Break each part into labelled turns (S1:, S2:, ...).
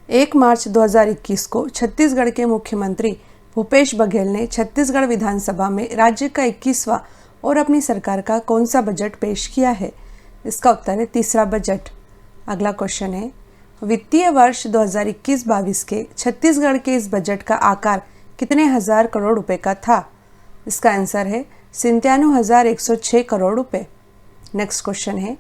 S1: 1 मार्च 2021 को छत्तीसगढ़ के मुख्यमंत्री भूपेश बघेल ने छत्तीसगढ़ विधानसभा में राज्य का 21वां और अपनी सरकार का कौन सा बजट पेश किया है? इसका उत्तर है तीसरा बजट। अगला क्वेश्चन है, वित्तीय वर्ष 2021-22 के छत्तीसगढ़ के इस बजट का आकार कितने हजार करोड़ रुपए का था? इसका आंसर है 97,106 करोड़ रुपए। नेक्स्ट क्वेश्चन है,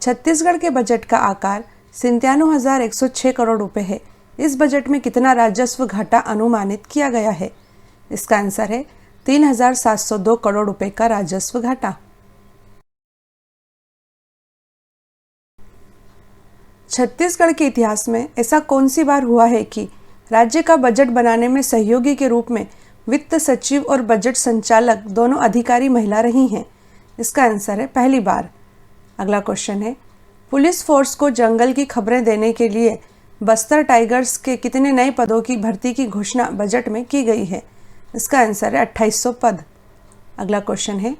S1: छत्तीसगढ़ के बजट का आकार 97,106 करोड़ रुपए है। इस बजट में कितना राजस्व घाटा अनुमानित किया गया है? इसका आंसर है 3,702 करोड़ रुपए का राजस्व घाटा। छत्तीसगढ़ के इतिहास में ऐसा कौन सी बार हुआ है कि राज्य का बजट बनाने में सहयोगी के रूप में वित्त सचिव और बजट संचालक दोनों अधिकारी महिला रही हैं? इसका आंसर है पहली बार। अगला क्वेश्चन है, पुलिस फोर्स को जंगल की खबरें देने के लिए बस्तर टाइगर्स के कितने नए पदों की भर्ती की घोषणा बजट में की गई है? इसका आंसर है 2800 पद। अगला क्वेश्चन है,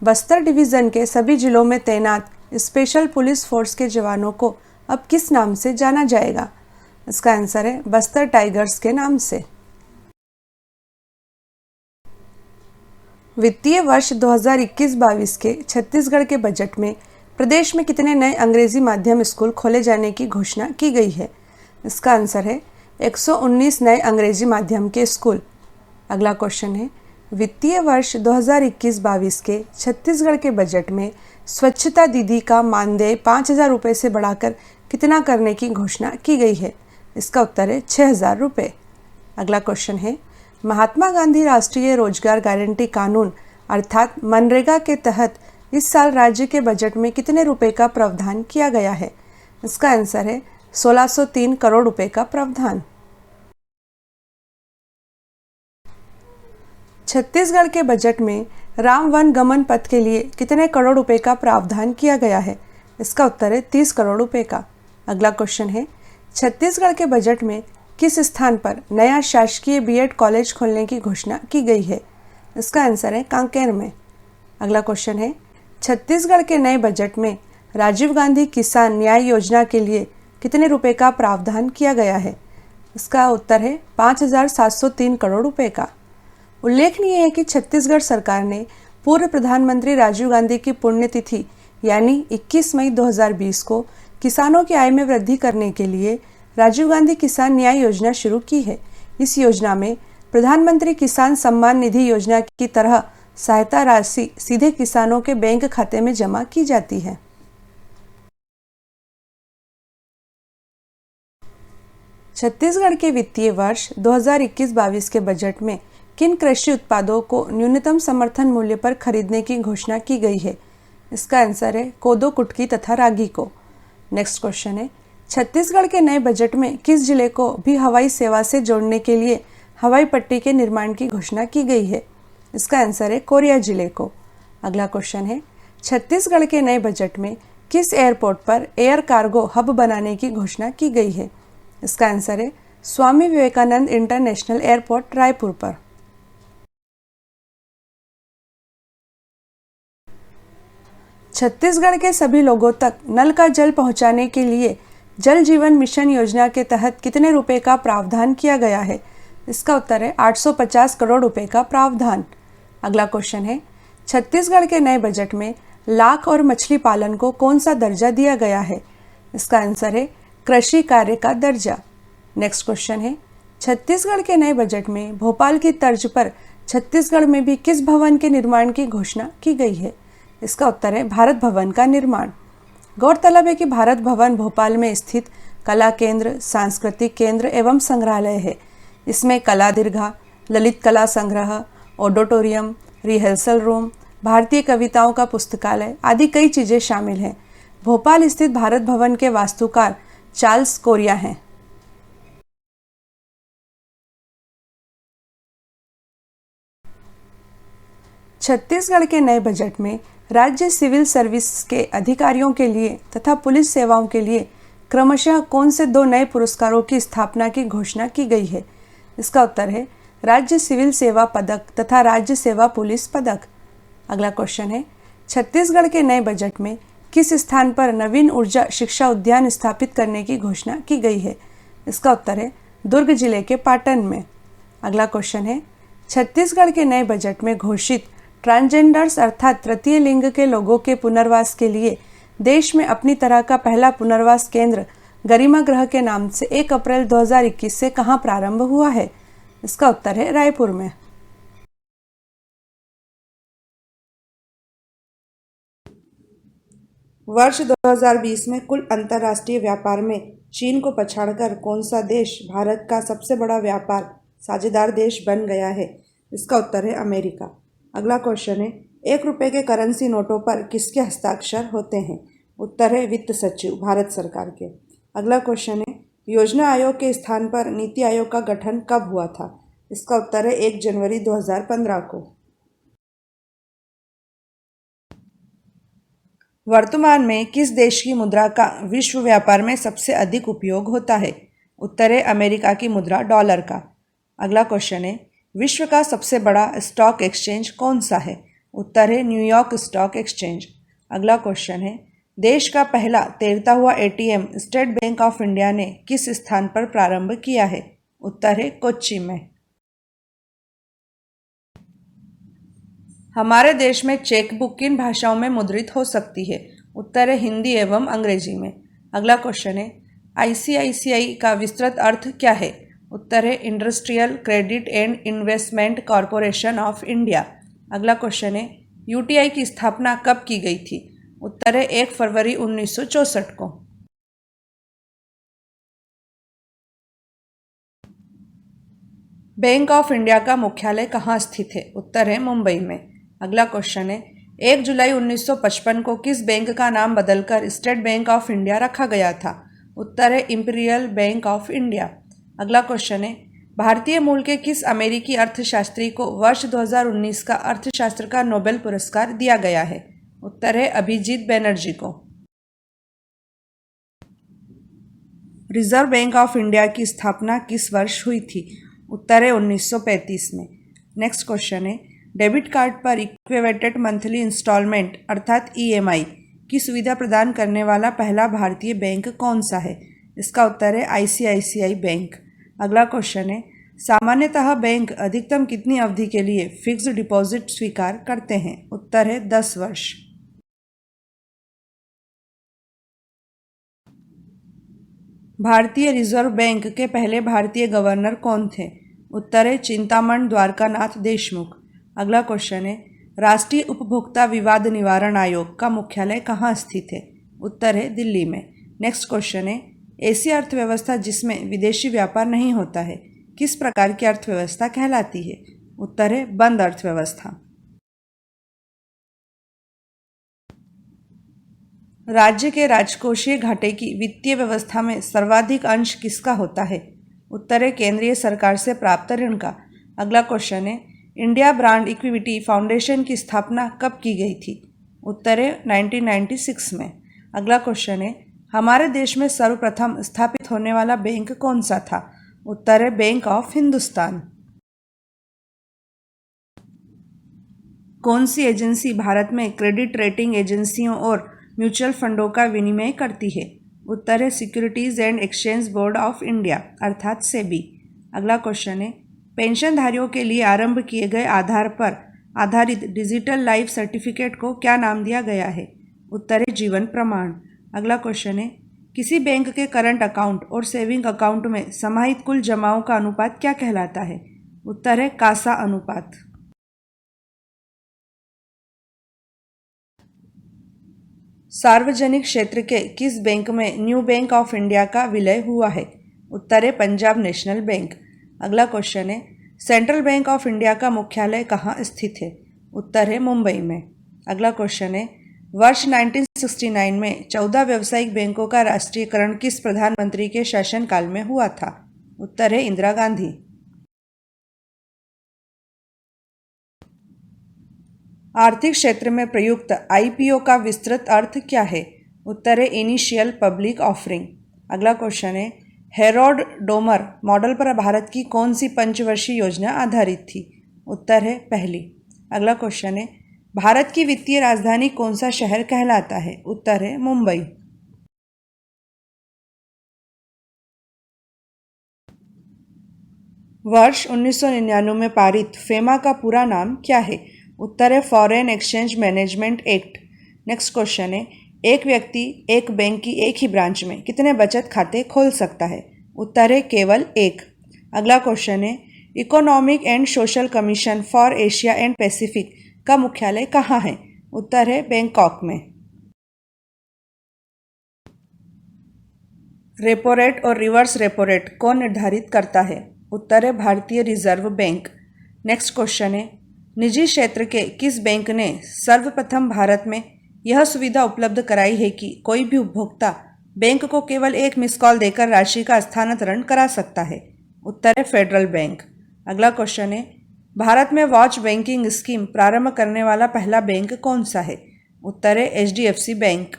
S1: बस्तर डिवीजन के सभी जिलों में तैनात स्पेशल पुलिस फोर्स के जवानों को अब किस नाम से जाना जाएगा? इसका आंसर है बस्तर टाइगर्स के नाम से। वित्तीय वर्ष 2021-22 के छत्तीसगढ़ के बजट में प्रदेश में कितने नए अंग्रेजी माध्यम स्कूल खोले जाने की घोषणा की गई है? इसका आंसर है 119 नए अंग्रेजी माध्यम के स्कूल। अगला क्वेश्चन है, वित्तीय वर्ष 2021-22 के छत्तीसगढ़ के बजट में स्वच्छता दीदी का मानदेय 5,000 रुपये से बढ़ाकर कितना करने की घोषणा की गई है? इसका उत्तर है 6,000 रुपये। अगला क्वेश्चन है, महात्मा गांधी राष्ट्रीय रोजगार गारंटी कानून अर्थात मनरेगा के तहत इस साल राज्य के बजट में कितने रुपए का प्रावधान किया गया है? इसका आंसर है 1,603 करोड़ रुपए का प्रावधान। छत्तीसगढ़ के बजट में राम वन गमन पथ के लिए कितने करोड़ रुपए का प्रावधान किया गया है? इसका उत्तर है 30 करोड़ रुपए का। अगला क्वेश्चन है, छत्तीसगढ़ के बजट में किस स्थान पर नया शासकीय बीएड कॉलेज खोलने की घोषणा की गई है? इसका आंसर है कांकेर में। अगला क्वेश्चन है, छत्तीसगढ़ के नए बजट में राजीव गांधी किसान न्याय योजना के लिए कितने रुपए का प्रावधान किया गया है? इसका उत्तर है 5,703 करोड़ रुपए का। उल्लेखनीय है कि छत्तीसगढ़ सरकार ने पूर्व प्रधानमंत्री राजीव गांधी की पुण्यतिथि यानी 21 मई 2020 को किसानों की आय में वृद्धि करने के लिए राजीव गांधी किसान न्याय योजना शुरू की है। इस योजना में प्रधानमंत्री किसान सम्मान निधि योजना की तरह सहायता राशि सीधे किसानों के बैंक खाते में जमा की जाती है। छत्तीसगढ़ के वित्तीय वर्ष 2021-22 के बजट में किन कृषि उत्पादों को न्यूनतम समर्थन मूल्य पर खरीदने की घोषणा की गई है? इसका आंसर है कोदो, कुटकी तथा रागी को। नेक्स्ट क्वेश्चन है, छत्तीसगढ़ के नए बजट में किस जिले को भी हवाई सेवा से जोड़ने के लिए हवाई पट्टी के निर्माण की घोषणा की गई है? इसका आंसर है कोरिया जिले को। अगला क्वेश्चन है, छत्तीसगढ़ के नए बजट में किस एयरपोर्ट पर एयर कार्गो हब बनाने की घोषणा की गई है? इसका आंसर है स्वामी विवेकानंद इंटरनेशनल एयरपोर्ट रायपुर पर। छत्तीसगढ़ के सभी लोगों तक नल का जल पहुंचाने के लिए जल जीवन मिशन योजना के तहत कितने रुपए का प्रावधान किया गया है? इसका उत्तर है 850 करोड़ रुपए का प्रावधान। अगला क्वेश्चन है, छत्तीसगढ़ के नए बजट में लाख और मछली पालन को कौन सा दर्जा दिया गया है? इसका आंसर है कृषि कार्य का दर्जा। नेक्स्ट क्वेश्चन है, छत्तीसगढ़ के नए बजट में भोपाल की तर्ज पर छत्तीसगढ़ में भी किस भवन के निर्माण की घोषणा की गई है? इसका उत्तर है भारत भवन का निर्माण। गौरतलब है कि भारत भवन भोपाल में स्थित कला केंद्र, सांस्कृतिक केंद्र एवं संग्रहालय है। इसमें कला दीर्घा, ललित कला संग्रह, ऑडिटोरियम, रिहर्सल रूम, भारतीय कविताओं का पुस्तकालय आदि कई चीजें शामिल हैं। भोपाल स्थित भारत भवन के वास्तुकार चार्ल्स कोरिया हैं। छत्तीसगढ़ के नए बजट में राज्य सिविल सर्विस के अधिकारियों के लिए तथा पुलिस सेवाओं के लिए क्रमशः कौन से 2 नए पुरस्कारों की स्थापना की घोषणा की गई है? इसका उत्तर है राज्य सिविल सेवा पदक तथा राज्य सेवा पुलिस पदक। अगला क्वेश्चन है, छत्तीसगढ़ के नए बजट में किस स्थान पर नवीन ऊर्जा शिक्षा उद्यान स्थापित करने की घोषणा की गई है? इसका उत्तर है दुर्ग जिले के पाटन में। अगला क्वेश्चन है, छत्तीसगढ़ के नए बजट में घोषित ट्रांसजेंडर्स अर्थात तृतीय लिंग के लोगों के पुनर्वास के लिए देश में अपनी तरह का पहला पुनर्वास केंद्र गरिमा गृह के नाम से 1 अप्रैल 2021 से कहां प्रारंभ हुआ है? इसका उत्तर है रायपुर में। वर्ष 2020 में कुल अंतर्राष्ट्रीय व्यापार में चीन को पछाड़कर कौन सा देश भारत का सबसे बड़ा व्यापार साझेदार देश बन गया है? इसका उत्तर है अमेरिका। अगला क्वेश्चन है, 1 रुपये के करेंसी नोटों पर किसके हस्ताक्षर होते हैं? उत्तर है वित्त सचिव भारत सरकार के। अगला क्वेश्चन है, योजना आयोग के स्थान पर नीति आयोग का गठन कब हुआ था? इसका उत्तर है 1 जनवरी 2015 को। वर्तमान में किस देश की मुद्रा का विश्व व्यापार में सबसे अधिक उपयोग होता है? उत्तर है अमेरिका की मुद्रा डॉलर का। अगला क्वेश्चन है, विश्व का सबसे बड़ा स्टॉक एक्सचेंज कौन सा है? उत्तर है न्यूयॉर्क स्टॉक एक्सचेंज। अगला क्वेश्चन है, देश का पहला तैरता हुआ ATM state bank of India ने किस स्थान पर प्रारंभ किया है? उत्तर है कोच्चि में। हमारे देश में चेकबुक किन भाषाओं में मुद्रित हो सकती है? उत्तर है हिंदी एवं अंग्रेजी में। अगला क्वेश्चन है, आईसीआईसीआई का विस्तृत अर्थ क्या है? उत्तर है industrial credit and investment corporation of India. अगला क्वेश्चन है, यूटीआई की स्थापना कब की गई थी? उत्तर है 1 फरवरी 1964 को। बैंक ऑफ इंडिया का मुख्यालय कहाँ स्थित है? उत्तर है मुंबई में। अगला क्वेश्चन है, 1 जुलाई 1955 को किस बैंक का नाम बदलकर स्टेट बैंक ऑफ इंडिया रखा गया था? उत्तर है इंपीरियल बैंक ऑफ इंडिया। अगला क्वेश्चन है, भारतीय मूल के किस अमेरिकी अर्थशास्त्री को वर्ष 2019 का अर्थशास्त्र का नोबेल पुरस्कार दिया गया है? उत्तर है अभिजीत बैनर्जी को। रिजर्व बैंक ऑफ इंडिया की स्थापना किस वर्ष हुई थी? उत्तर है 1935 में। नेक्स्ट क्वेश्चन है, डेबिट कार्ड पर इक्विवेटेड मंथली इंस्टॉलमेंट अर्थात ईएमआई की सुविधा प्रदान करने वाला पहला भारतीय बैंक कौन सा है? इसका उत्तर है आईसीआईसीआई बैंक। अगला क्वेश्चन है, सामान्यतः बैंक अधिकतम कितनी अवधि के लिए फिक्स्ड डिपॉजिट स्वीकार करते हैं? उत्तर है 10 वर्ष। भारतीय रिजर्व बैंक के पहले भारतीय गवर्नर कौन थे? उत्तर है चिंतामण द्वारकानाथ देशमुख। अगला क्वेश्चन है, राष्ट्रीय उपभोक्ता विवाद निवारण आयोग का मुख्यालय कहाँ स्थित है? उत्तर है दिल्ली में। नेक्स्ट क्वेश्चन है, ऐसी अर्थव्यवस्था जिसमें विदेशी व्यापार नहीं होता है किस प्रकार की अर्थव्यवस्था कहलाती है? उत्तर है बंद अर्थव्यवस्था। राज्य के राजकोषीय घाटे की वित्तीय व्यवस्था में सर्वाधिक अंश किसका होता है? उत्तर है केंद्रीय सरकार से प्राप्त ऋण का। अगला क्वेश्चन है, इंडिया ब्रांड इक्विटी फाउंडेशन की स्थापना कब की गई थी? उत्तर है 1996 में। अगला क्वेश्चन है, हमारे देश में सर्वप्रथम स्थापित होने वाला बैंक कौन सा था? उत्तर है बैंक ऑफ हिंदुस्तान। कौन सी एजेंसी भारत में क्रेडिट रेटिंग एजेंसियों और म्यूचुअल फंडों का विनिमय करती है? उत्तर है securities and exchange board of India अर्थात सेबी। अगला क्वेश्चन है, पेंशनधारियों के लिए आरंभ किए गए आधार पर आधारित डिजिटल लाइफ सर्टिफिकेट को क्या नाम दिया गया है? उत्तर है जीवन प्रमाण। अगला क्वेश्चन है, किसी बैंक के करंट अकाउंट और सेविंग अकाउंट में समाहित कुल जमाओं का अनुपात क्या कहलाता है? उत्तर है कासा अनुपात। सार्वजनिक क्षेत्र के किस बैंक में न्यू बैंक ऑफ इंडिया का विलय हुआ है? उत्तर है पंजाब नेशनल बैंक। अगला क्वेश्चन है, सेंट्रल बैंक ऑफ इंडिया का मुख्यालय कहाँ स्थित है? उत्तर है मुंबई में। अगला क्वेश्चन है, वर्ष 1969 में 14 व्यावसायिक बैंकों का राष्ट्रीयकरण किस प्रधानमंत्री के शासनकाल में हुआ था? उत्तर है इंदिरा गांधी। आर्थिक क्षेत्र में प्रयुक्त आईपीओ का विस्तृत अर्थ क्या है? उत्तर है इनिशियल पब्लिक ऑफरिंग। अगला क्वेश्चन है, हेरोड डोमर मॉडल पर भारत की कौन सी पंचवर्षीय योजना आधारित थी? उत्तर है पहली। अगला क्वेश्चन है, भारत की वित्तीय राजधानी कौन सा शहर कहलाता है? उत्तर है मुंबई। वर्ष 1999 में पारित फेमा का पूरा नाम क्या है? उत्तर है foreign exchange management act. Next question है, एक व्यक्ति एक बैंक की एक ही ब्रांच में कितने बचत खाते खोल सकता है? उत्तर है केवल एक। अगला क्वेश्चन है, economic and social commission for Asia and Pacific का मुख्यालय कहाँ है? उत्तर है बैंकॉक में। रेपो रेट और रिवर्स रेपो रेट कौन निर्धारित करता है? उत्तर है भारतीय रिजर्व बैंक। नेक्स्ट क्वेश्चन है, निजी क्षेत्र के किस बैंक ने सर्वप्रथम भारत में यह सुविधा उपलब्ध कराई है कि कोई भी उपभोक्ता बैंक को केवल एक मिस कॉल देकर राशि का स्थानांतरण करा सकता है? उत्तर है फेडरल बैंक। अगला क्वेश्चन है, भारत में वॉच बैंकिंग स्कीम प्रारंभ करने वाला पहला बैंक कौन सा है? उत्तर है एचडीएफसी बैंक।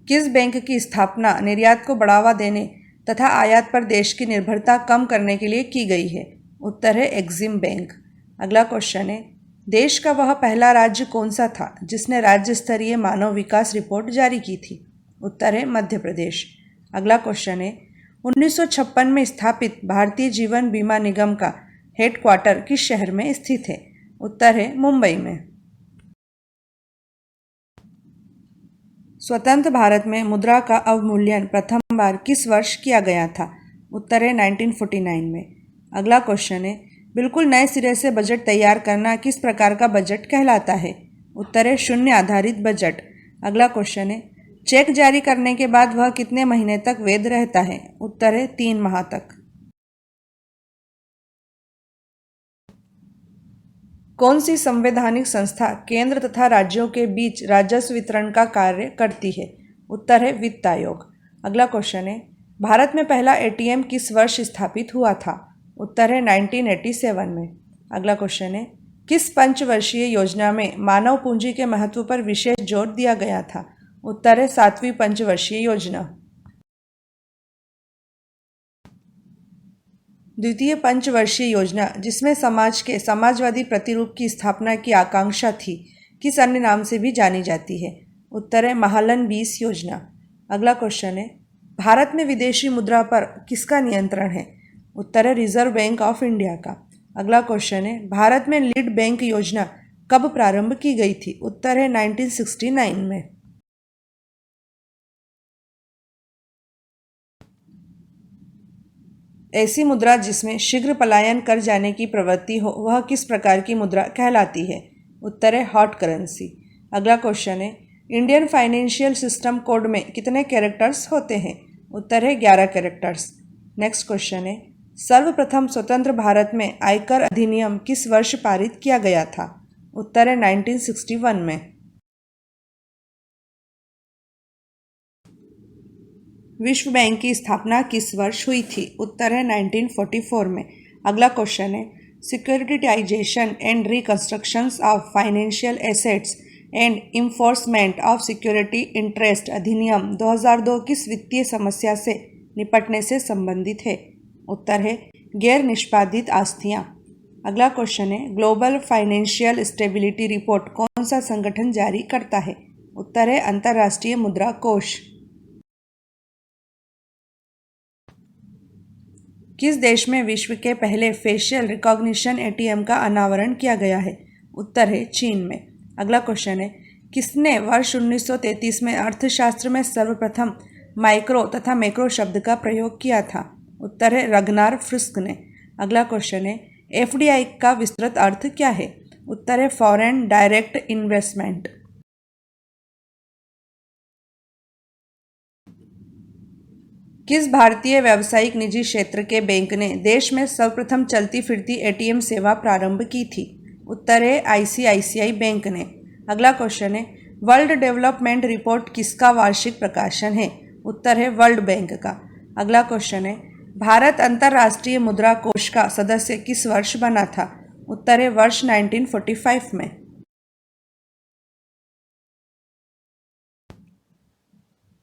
S1: किस बैंक की स्थापना निर्यात को बढ़ावा देने तथा आयात पर देश की निर्भरता कम करने के लिए की गई है? उत्तर है एक्सिम बैंक। अगला क्वेश्चन है, देश का वह पहला राज्य कौन सा था जिसने राज्य स्तरीय मानव विकास रिपोर्ट जारी की थी? उत्तर है मध्य प्रदेश। अगला क्वेश्चन है, 1956 में स्थापित भारतीय जीवन बीमा निगम का हेडक्वार्टर किस शहर में स्थित है? उत्तर है मुंबई में। स्वतंत्र भारत में मुद्रा का अवमूल्यन प्रथम बार किस वर्ष किया गया था? उत्तर है 1949 में। अगला क्वेश्चन है, बिल्कुल नए सिरे से बजट तैयार करना किस प्रकार का बजट कहलाता है? उत्तर है शून्य आधारित बजट। अगला क्वेश्चन है, चेक जारी करने के बाद वह कितने महीने तक वैध रहता है? उत्तर है 3 माह तक। कौन सी संवैधानिक संस्था केंद्र तथा राज्यों के बीच राजस्व वितरण का कार्य करती है? उत्तर है वित्त आयोग। अगला क्वेश्चन है, भारत में पहला एटीएम किस वर्ष स्थापित हुआ था? उत्तर है 1987 में। अगला क्वेश्चन है, किस पंचवर्षीय योजना में मानव पूंजी के महत्व पर विशेष जोर दिया गया था? उत्तर है 7वीं पंचवर्षीय योजना। द्वितीय पंचवर्षीय योजना जिसमें समाज के समाजवादी प्रतिरूप की स्थापना की आकांक्षा थी, किस अन्य नाम से भी जानी जाती है? उत्तर है महालन 20 योजना। अगला क्वेश्चन है, भारत में विदेशी मुद्रा पर किसका नियंत्रण है? उत्तर है रिजर्व बैंक ऑफ इंडिया का। अगला क्वेश्चन है, भारत में लीड बैंक योजना कब प्रारंभ की गई थी? उत्तर है 1969 में। ऐसी मुद्रा जिसमें शीघ्र पलायन कर जाने की प्रवृत्ति हो वह किस प्रकार की मुद्रा कहलाती है? उत्तर है हॉट करेंसी। अगला क्वेश्चन है, इंडियन फाइनेंशियल सिस्टम कोड में कितने कैरेक्टर्स होते हैं? उत्तर है 11 कैरेक्टर्स। नेक्स्ट क्वेश्चन है, सर्वप्रथम स्वतंत्र भारत में आयकर अधिनियम किस वर्ष पारित किया गया था? उत्तर है 1961 में। विश्व बैंक की स्थापना किस वर्ष हुई थी? उत्तर है 1944 में। अगला क्वेश्चन है, securitisation and reconstructions of financial assets and enforcement of security interest अधिनियम 2002 किस वित्तीय समस्या से निपटने से संबंधित है? उत्तर है गैर निष्पादित आस्तियाँ। अगला क्वेश्चन है, ग्लोबल फाइनेंशियल स्टेबिलिटी रिपोर्ट कौन सा संगठन जारी करता है? उत्तर है अंतर्राष्ट्रीय मुद्रा कोष। किस देश में विश्व के पहले फेशियल रिकॉग्निशन एटीएम का अनावरण किया गया है? उत्तर है चीन में। अगला क्वेश्चन है, किसने वर्ष 1933 में अर्थशास्त्र में सर्वप्रथम माइक्रो तथा मैक्रो शब्द का प्रयोग किया था? उत्तर है रगनार फ्रिस्क ने। अगला क्वेश्चन है, एफडीआई का विस्तृत अर्थ क्या है? उत्तर है फॉरेन डायरेक्ट इन्वेस्टमेंट। किस भारतीय व्यावसायिक निजी क्षेत्र के बैंक ने देश में सर्वप्रथम चलती फिरती एटीएम सेवा प्रारंभ की थी? उत्तर है आईसीआईसीआई बैंक ने। अगला क्वेश्चन है, वर्ल्ड डेवलपमेंट रिपोर्ट किसका वार्षिक प्रकाशन है? उत्तर है वर्ल्ड बैंक का। अगला क्वेश्चन है, भारत अंतर्राष्ट्रीय मुद्रा कोष का सदस्य किस वर्ष बना था? उत्तर है वर्ष 1945 में।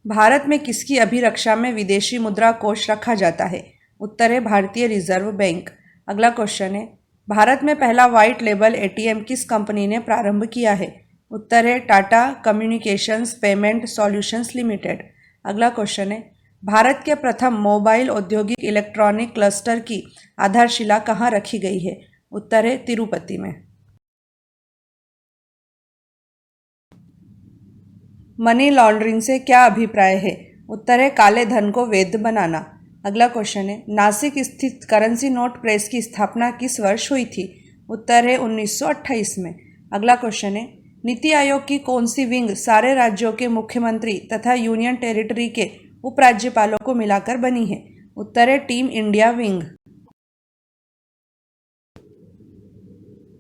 S1: भारत में किसकी अभिरक्षा में विदेशी मुद्रा कोष रखा जाता है? उत्तर है भारतीय रिजर्व बैंक। अगला क्वेश्चन है, भारत में पहला व्हाइट लेबल एटीएम किस कंपनी ने प्रारंभ किया है? उत्तर है Tata communications payment solutions limited. अगला क्वेश्चन है, भारत के प्रथम मोबाइल औद्योगिक इलेक्ट्रॉनिक क्लस्टर की आधारशिला कहाँ रखी गई है? उत्तर है तिरुपति में। मनी लॉन्ड्रिंग से क्या अभिप्राय है? उत्तर है काले धन को वैध बनाना। अगला क्वेश्चन है, नासिक स्थित करेंसी नोट प्रेस की स्थापना किस वर्ष हुई थी? उत्तर है 1928 में। अगला क्वेश्चन है, नीति आयोग की कौन सी विंग सारे राज्यों के मुख्यमंत्री तथा यूनियन टेरिटरी के उपराज्यपालों को मिलाकर बनी है? उत्तर है टीम इंडिया विंग।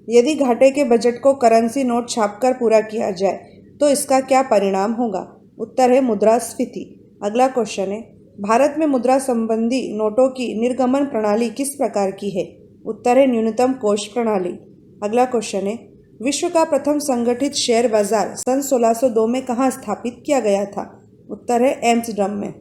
S1: यदि घाटे के बजट को करेंसी नोट छापकर पूरा किया जाए तो इसका क्या परिणाम होगा? उत्तर है मुद्रास्फीति। अगला क्वेश्चन है, भारत में मुद्रा संबंधी नोटों की निर्गमन प्रणाली किस प्रकार की है? उत्तर है न्यूनतम कोष प्रणाली। अगला क्वेश्चन है, विश्व का प्रथम संगठित शेयर बाजार सन 1602 में कहाँ स्थापित किया गया था? उत्तर है एम्स्टर्डम में।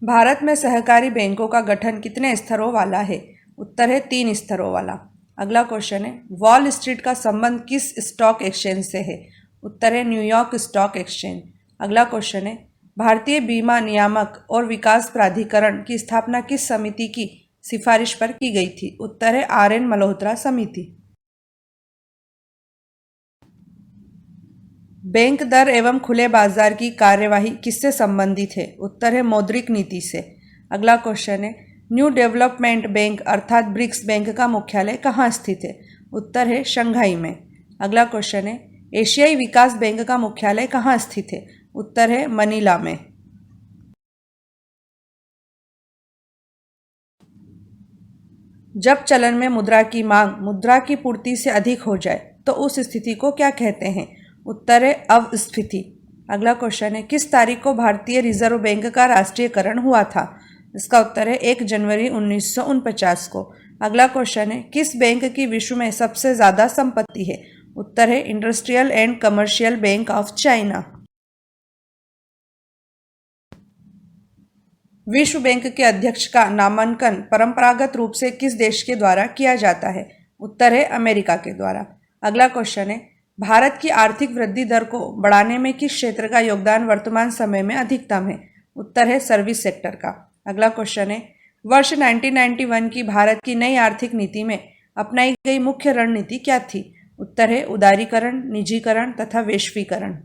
S1: भारत में सहकारी बैंकों का गठन कितने स्तरों वाला है? उत्तर है 3 स्तरों वाला। अगला क्वेश्चन है, वॉल स्ट्रीट का संबंध किस स्टॉक एक्सचेंज से है? उत्तर है न्यूयॉर्क स्टॉक एक्सचेंज। अगला क्वेश्चन है, भारतीय बीमा नियामक और विकास प्राधिकरण की स्थापना किस समिति की सिफारिश पर की गई थी? उत्तर है RN मल्होत्रा समिति। बैंक दर एवं खुले बाजार की कार्यवाही किससे संबंधित है? उत्तर है मौद्रिक नीति से। अगला क्वेश्चन है, न्यू डेवलपमेंट बैंक अर्थात ब्रिक्स बैंक का मुख्यालय कहाँ स्थित है? उत्तर है शंघाई में। अगला क्वेश्चन है, एशियाई विकास बैंक का मुख्यालय कहाँ स्थित है? उत्तर है मनीला में। जब चलन में मुद्रा की मांग मुद्रा की पूर्ति से अधिक हो जाए तो उस स्थिति को क्या कहते हैं? उत्तर है अवस्फीति। अगला क्वेश्चन है, किस तारीख को भारतीय रिजर्व बैंक का राष्ट्रीयकरण हुआ था? इसका उत्तर है 1 जनवरी 1949 को। अगला क्वेश्चन है, किस बैंक की विश्व में सबसे ज़्यादा संपत्ति है? उत्तर है industrial and commercial bank of China. विश्व बैंक के अध्यक्ष का नामांकन परंपरागत रूप से किस देश के द्वारा किया जाता है? उत्तर है अमेरिका के द्वारा। अगला क्वेश्चन है, भारत की आर्थिक वृद्धि दर को बढ़ाने में किस क्षेत्र का योगदान वर्तमान समय में अधिकतम है? उत्तर है सर्विस सेक्टर का। अगला क्वेश्चन है, वर्ष 1991 की भारत की नई आर्थिक नीति में अपनाई गई मुख्य रणनीति क्या थी? उत्तर है उदारीकरण, निजीकरण तथा वैश्वीकरण।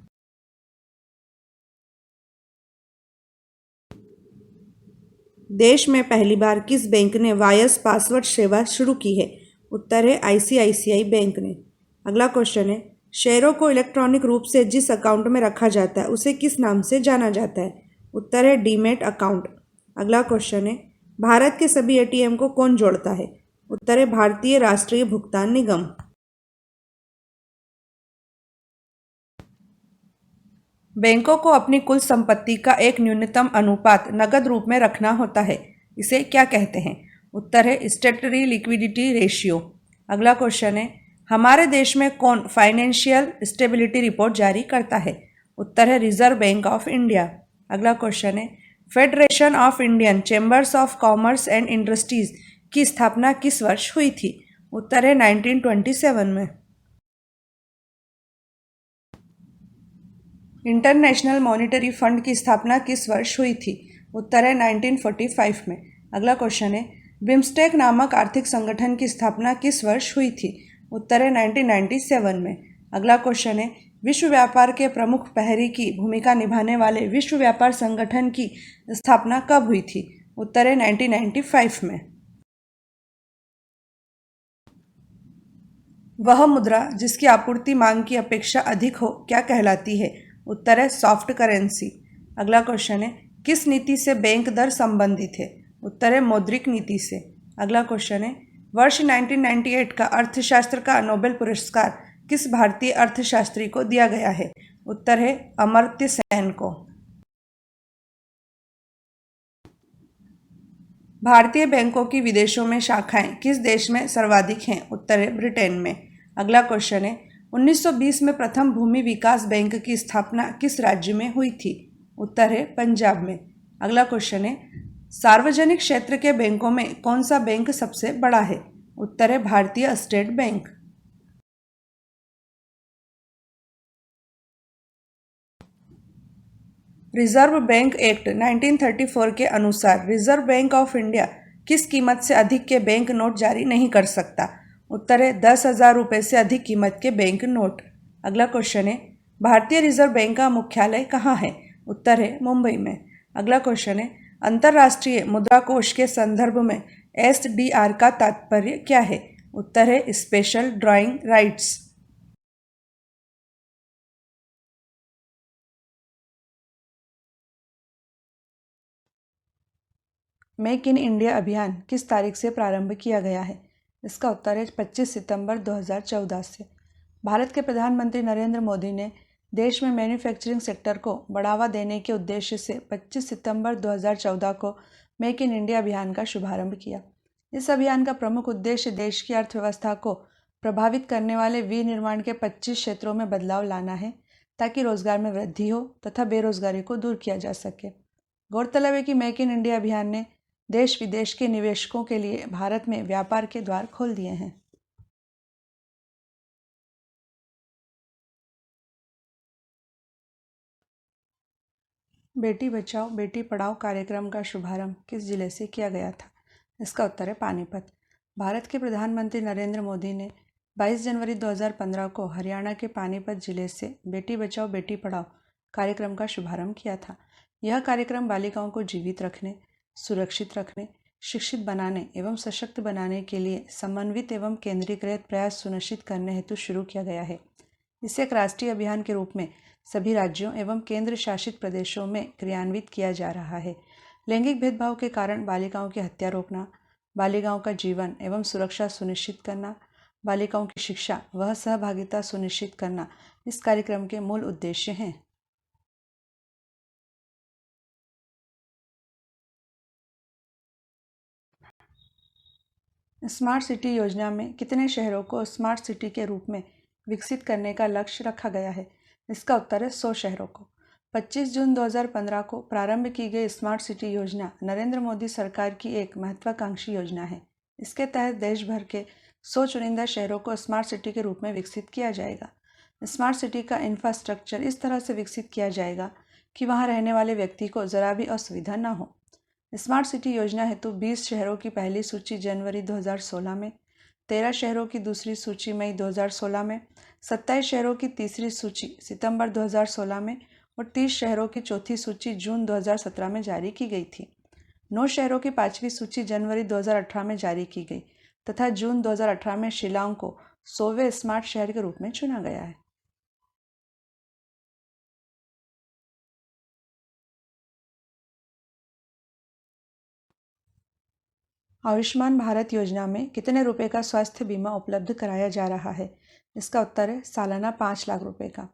S1: देश में पहली बार किस बैंक ने वायस पासवर्ड सेवा शुरू की है? उत्तर है ICICI बैंक ने। अगला क्वेश्चन है, शेयरों को इलेक्ट्रॉनिक रूप से जिस अकाउंट में रखा जाता है उसे किस नाम से जाना जाता है? उत्तर है डीमैट अकाउंट। अगला क्वेश्चन है, भारत के सभी ATM को कौन जोड़ता है? उत्तर है भारतीय राष्ट्रीय भुगतान निगम। बैंकों को अपनी कुल संपत्ति का एक न्यूनतम अनुपात नकद रूप में रखना होता है, इसे क्या कहते हैं? उत्तर है स्टैट्यूटरी लिक्विडिटी रेशियो। अगला क्वेश्चन है, हमारे देश में कौन फाइनेंशियल स्टेबिलिटी रिपोर्ट जारी करता है? उत्तर है रिजर्व बैंक ऑफ इंडिया। अगला क्वेश्चन है, federation of Indian chambers of commerce and industries की स्थापना किस वर्ष हुई थी? उत्तर है 1927 में। इंटरनेशनल मॉनिटरी फंड की स्थापना किस वर्ष हुई थी? उत्तर है 1945 में। अगला क्वेश्चन है, बिम्स्टेक नामक आर्थिक संगठन की स्थापना किस वर्ष हुई थी? उत्तर है 1997 में। अगला क्वेश्चन है, विश्व व्यापार के प्रमुख प्रहरी की भूमिका निभाने वाले विश्व व्यापार संगठन की स्थापना कब हुई थी? उत्तर है 1995 में। वह मुद्रा जिसकी आपूर्ति मांग की अपेक्षा अधिक हो क्या कहलाती है? उत्तर है सॉफ्ट करेंसी। अगला क्वेश्चन है, किस नीति से बैंक दर संबंधित है? उत्तर है मौद्रिक नीति से। अगला क्वेश्चन है, वर्ष 1998 का अर्थशास्त्र का नोबेल पुरस्कार किस भारतीय अर्थशास्त्री को दिया गया है? उत्तर है अमर्त्य सेन को। भारतीय बैंकों की विदेशों में शाखाएं किस देश में सर्वाधिक हैं? उत्तर है ब्रिटेन में। अगला क्वेश्चन है, 1920 में प्रथम भूमि विकास बैंक की स्थापना किस राज्य में हुई थी? उत्तर है पंजाब में। अगला क्वेश्चन है, सार्वजनिक क्षेत्र के बैंकों में कौन सा बैंक सबसे बड़ा है? उत्तर है भारतीय state bank. Reserve bank act 1934 के अनुसार रिजर्व बैंक ऑफ इंडिया किस कीमत से अधिक के बैंक नोट जारी नहीं कर सकता? उत्तर है 10,000 रुपये से अधिक कीमत के बैंक नोट। अगला क्वेश्चन है भारतीय रिजर्व बैंक का मुख्यालय कहाँ है? उत्तर है मुंबई में। अगला क्वेश्चन है अंतर्राष्ट्रीय मुद्रा कोष के संदर्भ में SDR का तात्पर्य क्या है? उत्तर है special drawing rights. Make in India अभियान किस तारीख से प्रारंभ किया गया है? इसका उत्तर है 25 सितंबर 2014 से। भारत के प्रधानमंत्री नरेंद्र मोदी ने देश में मैन्युफैक्चरिंग सेक्टर को बढ़ावा देने के उद्देश्य से 25 सितंबर 2014 को मेक इन इंडिया अभियान का शुभारंभ किया। इस अभियान का प्रमुख उद्देश्य देश की अर्थव्यवस्था को प्रभावित करने वाले विनिर्माण के 25 क्षेत्रों में बदलाव लाना है ताकि रोजगार में वृद्धि हो तथा बेरोजगारी को दूर किया जा सके। गौरतलब है कि मेक इन इंडिया अभियान ने देश विदेश के निवेशकों के लिए भारत में व्यापार के द्वार खोल दिए हैं। बेटी बचाओ बेटी पढ़ाओ कार्यक्रम का शुभारंभ किस जिले से किया गया था? इसका उत्तर है पानीपत। भारत के प्रधानमंत्री नरेंद्र मोदी ने 22 जनवरी 2015 को हरियाणा के पानीपत जिले से बेटी बचाओ बेटी पढ़ाओ कार्यक्रम का शुभारंभ किया था। यह कार्यक्रम बालिकाओं को जीवित रखने, सुरक्षित रखने, शिक्षित बनाने एवं सशक्त बनाने के लिए समन्वित एवं केंद्रीकृत प्रयास सुनिश्चित करने हेतु शुरू किया गया है। इसे एक राष्ट्रीय अभियान के रूप में सभी राज्यों एवं केंद्र शासित प्रदेशों में क्रियान्वित किया जा रहा है। लैंगिक भेदभाव के कारण बालिकाओं की हत्या रोकना, बालिकाओं का जीवन एवं सुरक्षा सुनिश्चित करना, बालिकाओं की शिक्षा व सहभागिता सुनिश्चित करना इस कार्यक्रम के मूल उद्देश्य हैं। स्मार्ट सिटी योजना में कितने शहरों को स्मार्ट सिटी के रूप में विकसित करने का लक्ष्य रखा गया है? इसका उत्तर है 100 शहरों को। 25 जून 2015 को प्रारंभ की गई स्मार्ट सिटी योजना नरेंद्र मोदी सरकार की एक महत्वाकांक्षी योजना है। इसके तहत देश भर के 100 चुनिंदा शहरों को स्मार्ट सिटी के रूप में विकसित किया जाएगा। स्मार्ट सिटी का इंफ्रास्ट्रक्चर इस तरह से विकसित किया जाएगा कि वहाँ रहने वाले व्यक्ति को ज़रा भी असुविधा न हो। स्मार्ट सिटी योजना हेतु 20 शहरों की पहली सूची जनवरी 2016 में, 13 शहरों की दूसरी सूची मई 2016 में, 27 शहरों की तीसरी सूची सितंबर 2016 में और 30 शहरों की चौथी सूची जून 2017 में जारी की गई थी। 9 शहरों की पांचवी सूची जनवरी 2018 में जारी की गई तथा जून 2018 में शिलांग को 100वें स्मार्ट शहर के रूप में चुना गया है। आयुष्मान भारत योजना में कितने रुपए का स्वास्थ्य बीमा उपलब्ध कराया जा रहा है? इसका उत्तर है सालाना 5 लाख रुपए का।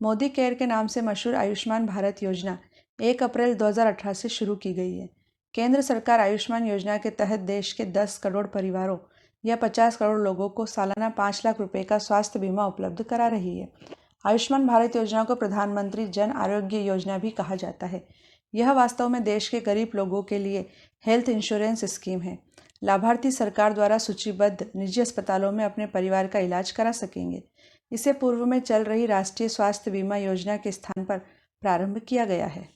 S1: मोदी केयर के नाम से मशहूर आयुष्मान भारत योजना 1 अप्रैल 2018 से शुरू की गई है। केंद्र सरकार आयुष्मान योजना के तहत देश के 10 करोड़ परिवारों या 50 करोड़ लोगों को सालाना 5 लाख रुपए का स्वास्थ्य बीमा उपलब्ध करा रही है। आयुष्मान भारत योजना को प्रधानमंत्री जन आरोग्य योजना भी कहा जाता है। यह वास्तव में देश के गरीब लोगों के लिए हेल्थ इंश्योरेंस स्कीम है। लाभार्थी सरकार द्वारा सूचीबद्ध निजी अस्पतालों में अपने परिवार का इलाज करा सकेंगे। इसे पूर्व में चल रही राष्ट्रीय स्वास्थ्य बीमा योजना के स्थान पर प्रारंभ किया गया है।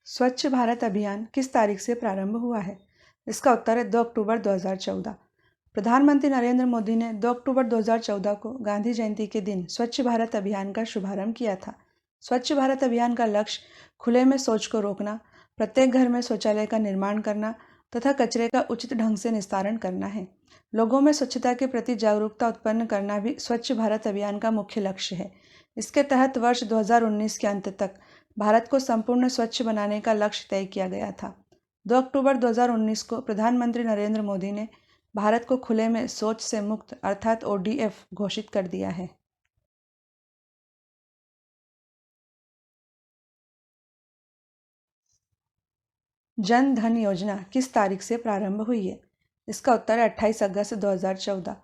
S1: स्वच्छ भारत अभियान किस तारीख से प्रारंभ हुआ है? इसका उत्तर है 2 अक्टूबर 2014। प्रधानमंत्री नरेंद्र मोदी ने 2 अक्टूबर 2014 को गांधी जयंती के दिन स्वच्छ भारत अभियान का शुभारंभ किया था। स्वच्छ भारत अभियान का लक्ष्य खुले में शौच को रोकना, प्रत्येक घर में शौचालय का निर्माण करना तथा कचरे का उचित ढंग से निस्तारण करना है। लोगों में स्वच्छता के प्रति जागरूकता उत्पन्न करना भी स्वच्छ भारत अभियान का मुख्य लक्ष्य है। इसके तहत वर्ष 2019 के अंत तक भारत को संपूर्ण स्वच्छ बनाने का लक्ष्य तय किया गया था। 2 अक्टूबर 2019 को प्रधानमंत्री नरेंद्र मोदी ने भारत को खुले में शौच से मुक्त अर्थात ODF घोषित कर दिया है। जन धन योजना किस तारीख से प्रारंभ हुई है? इसका उत्तर है 28 अगस्त 2014।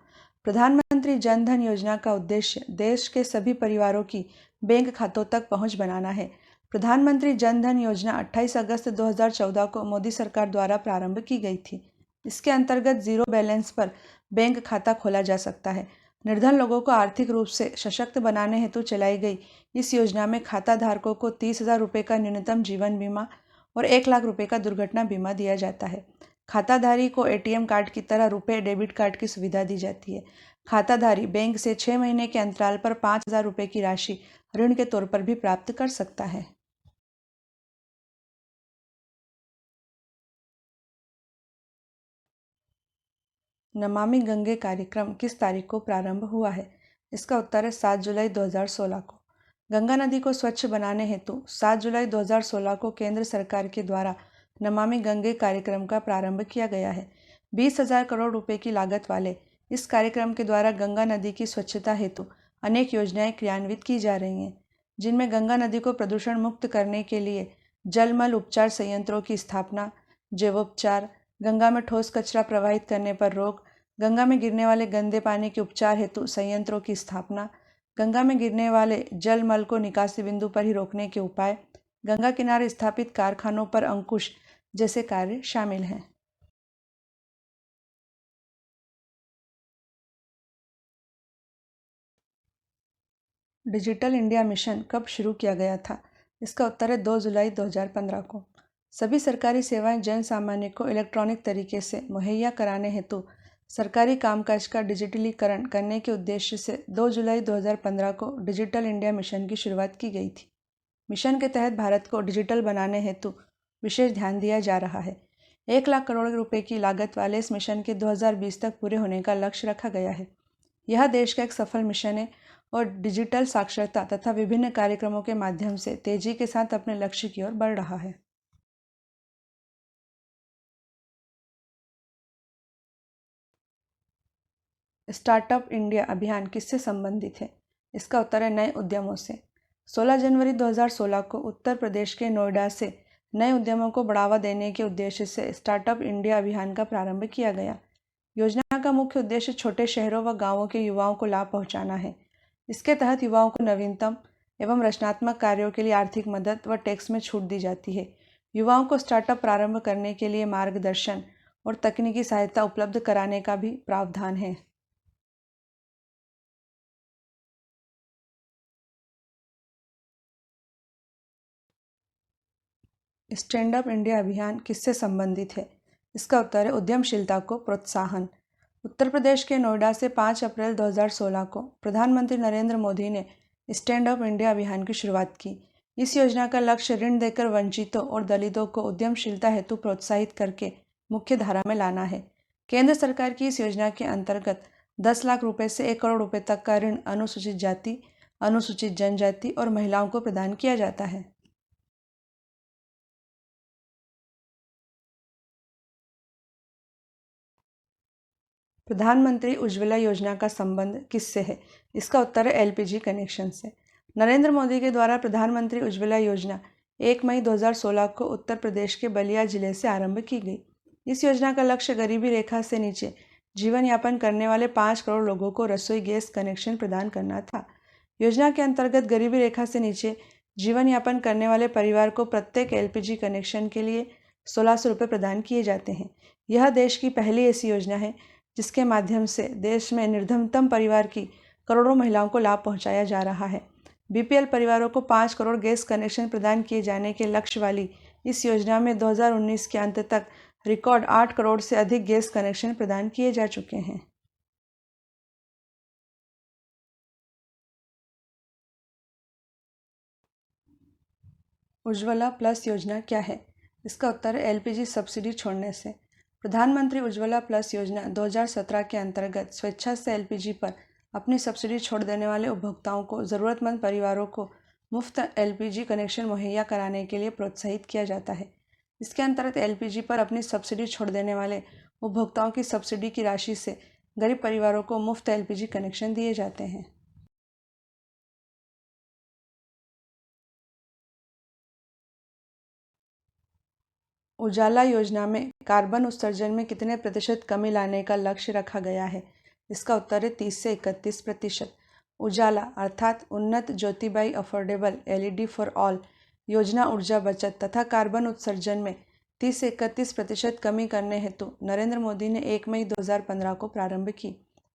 S1: प्रधानमंत्री जन धन योजना का उद्देश्य देश के सभी परिवारों की बैंक खातों तक पहुंच बनाना है। प्रधानमंत्री जन धन योजना 28 अगस्त 2014 को मोदी सरकार द्वारा प्रारंभ की गई थी। इसके अंतर्गत जीरो बैलेंस पर बैंक खाता खोला जा सकता है। निर्धन लोगों को आर्थिक रूप से सशक्त बनाने हेतु चलाई गई इस योजना में खाता धारकों को 30,000 रुपये का न्यूनतम जीवन बीमा और 1 लाख रुपये का दुर्घटना बीमा दिया जाता है। खाताधारी को एटीएम कार्ड की तरह रुपए डेबिट कार्ड की सुविधा दी जाती है। खाताधारी बैंक से 6 महीने के अंतराल पर 5,000 रुपये की राशि ऋण के तौर पर भी प्राप्त कर सकता है। नमामि गंगे कार्यक्रम किस तारीख को प्रारंभ हुआ है? इसका उत्तर है 7 जुलाई 2016 को। गंगा नदी को स्वच्छ बनाने हेतु 7 जुलाई 2016 को केंद्र सरकार के द्वारा नमामि गंगे कार्यक्रम का प्रारंभ किया गया है। 20,000 करोड़ रुपए की लागत वाले इस कार्यक्रम के द्वारा गंगा नदी की स्वच्छता हेतु अनेक योजनाएं क्रियान्वित की जा रही हैं, जिनमें गंगा नदी को प्रदूषण मुक्त करने के लिए जलमल उपचार संयंत्रों की स्थापना, जैवोपचार, गंगा में ठोस कचरा प्रवाहित करने पर रोक, गंगा में गिरने वाले गंदे पानी के उपचार हेतु संयंत्रों की स्थापना, गंगा में गिरने वाले जल मल को निकासी बिंदु पर ही रोकने के उपाय, गंगा किनारे स्थापित कारखानों पर अंकुश जैसे कार्य शामिल हैं। डिजिटल इंडिया मिशन कब शुरू किया गया था? इसका उत्तर है 2 जुलाई 2015 को। सभी सरकारी सेवाएं जन सामान्य को इलेक्ट्रॉनिक तरीके से मुहैया कराने हेतु सरकारी कामकाज का डिजिटलीकरण करने के उद्देश्य से 2 जुलाई 2015 को डिजिटल इंडिया मिशन की शुरुआत की गई थी। मिशन के तहत भारत को डिजिटल बनाने हेतु विशेष ध्यान दिया जा रहा है। 1 लाख करोड़ रुपए की लागत वाले इस मिशन के 2020 तक पूरे होने का लक्ष्य रखा गया है। यह देश का एक सफल मिशन है और डिजिटल साक्षरता तथा विभिन्न कार्यक्रमों के माध्यम से तेजी के साथ अपने लक्ष्य की ओर बढ़ रहा है। स्टार्टअप इंडिया अभियान किससे संबंधित है? इसका उत्तर है नए उद्यमों से। 16 जनवरी 2016 को उत्तर प्रदेश के नोएडा से नए उद्यमों को बढ़ावा देने के उद्देश्य से स्टार्टअप इंडिया अभियान का प्रारंभ किया गया। योजना का मुख्य उद्देश्य छोटे शहरों व गांवों के युवाओं को लाभ पहुंचाना है। इसके तहत युवाओं को नवीनतम एवं रचनात्मक कार्यों के लिए आर्थिक मदद व टैक्स में छूट दी जाती है। युवाओं को स्टार्टअप प्रारंभ करने के लिए मार्गदर्शन और तकनीकी सहायता उपलब्ध कराने का भी प्रावधान है। स्टैंड अप इंडिया अभियान किससे संबंधित है? इसका उत्तर है उद्यमशीलता को प्रोत्साहन। उत्तर प्रदेश के नोएडा से 5 अप्रैल 2016 को प्रधानमंत्री नरेंद्र मोदी ने स्टैंड अप इंडिया अभियान की शुरुआत की। इस योजना का लक्ष्य ऋण देकर वंचितों और दलितों को उद्यमशीलता हेतु प्रोत्साहित करके मुख्य धारा में लाना है। केंद्र सरकार की इस योजना के अंतर्गत 10 लाख रुपए से 1 करोड़ रुपए तक का ऋण अनुसूचित जाति, अनुसूचित जनजाति और महिलाओं को प्रदान किया जाता है। प्रधानमंत्री उज्ज्वला योजना का संबंध किससे है? इसका उत्तर है एलपीजी कनेक्शन से। नरेंद्र मोदी के द्वारा प्रधानमंत्री उज्ज्वला योजना 1 मई 2016 को उत्तर प्रदेश के बलिया जिले से आरंभ की गई। इस योजना का लक्ष्य गरीबी रेखा से नीचे जीवन यापन करने वाले 5 करोड़ लोगों को रसोई गैस कनेक्शन प्रदान करना था। योजना के अंतर्गत गरीबी रेखा से नीचे जीवन यापन करने वाले परिवार को प्रत्येक एलपीजी कनेक्शन के लिए 1,600 रुपये प्रदान किए जाते हैं। यह देश की पहली ऐसी योजना है जिसके माध्यम से देश में निर्धनतम परिवार की करोड़ों महिलाओं को लाभ पहुंचाया जा रहा है। बीपीएल परिवारों को 5 करोड़ गैस कनेक्शन प्रदान किए जाने के लक्ष्य वाली इस योजना में 2019 के अंत तक रिकॉर्ड 8 करोड़ से अधिक गैस कनेक्शन प्रदान किए जा चुके हैं। उज्ज्वला प्लस योजना क्या है? इसका उत्तर है एलपीजी सब्सिडी छोड़ने से। प्रधानमंत्री उज्ज्वला प्लस योजना 2017 के अंतर्गत स्वेच्छा से एलपीजी पर अपनी सब्सिडी छोड़ देने वाले उपभोक्ताओं को ज़रूरतमंद परिवारों को मुफ्त एलपीजी कनेक्शन मुहैया कराने के लिए प्रोत्साहित किया जाता है। इसके अंतर्गत एलपीजी पर अपनी सब्सिडी छोड़ देने वाले उपभोक्ताओं की सब्सिडी की राशि से गरीब परिवारों को मुफ्त एलपीजी कनेक्शन दिए जाते हैं। उजाला योजना में कार्बन उत्सर्जन में कितने प्रतिशत कमी लाने का लक्ष्य रखा गया है? इसका उत्तर है 30 से 31%। उजाला अर्थात उन्नत Jyotibai affordable LED for all योजना ऊर्जा बचत तथा कार्बन उत्सर्जन में 30 से 31% कमी करने हेतु नरेंद्र मोदी ने 1 मई 2015 को प्रारंभ की।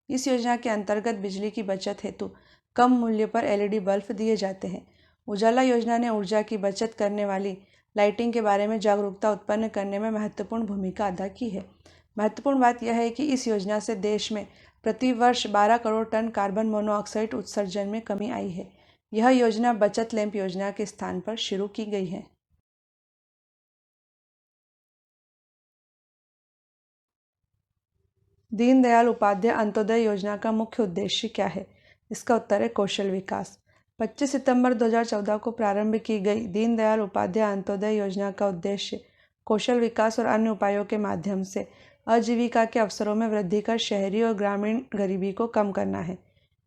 S1: इस योजना के अंतर्गत बिजली की बचत हेतु कम मूल्य पर एलईडी बल्ब दिए जाते हैं। उजाला योजना ने ऊर्जा की बचत करने वाली लाइटिंग के बारे में जागरूकता उत्पन्न करने में महत्वपूर्ण भूमिका अदा की है। महत्वपूर्ण बात यह है कि इस योजना से देश में प्रति वर्ष 12 करोड़ टन कार्बन मोनोऑक्साइड उत्सर्जन में कमी आई है। यह योजना बचत लैंप योजना के स्थान पर शुरू की गई है। दीनदयाल उपाध्याय अंत्योदय योजना का मुख्य उद्देश्य क्या है? इसका उत्तर है कौशल विकास। 25 सितंबर 2014 को प्रारंभ की गई दीनदयाल उपाध्याय अंत्योदय योजना का उद्देश्य कौशल विकास और अन्य उपायों के माध्यम से आजीविका के अवसरों में वृद्धि कर शहरी और ग्रामीण गरीबी को कम करना है।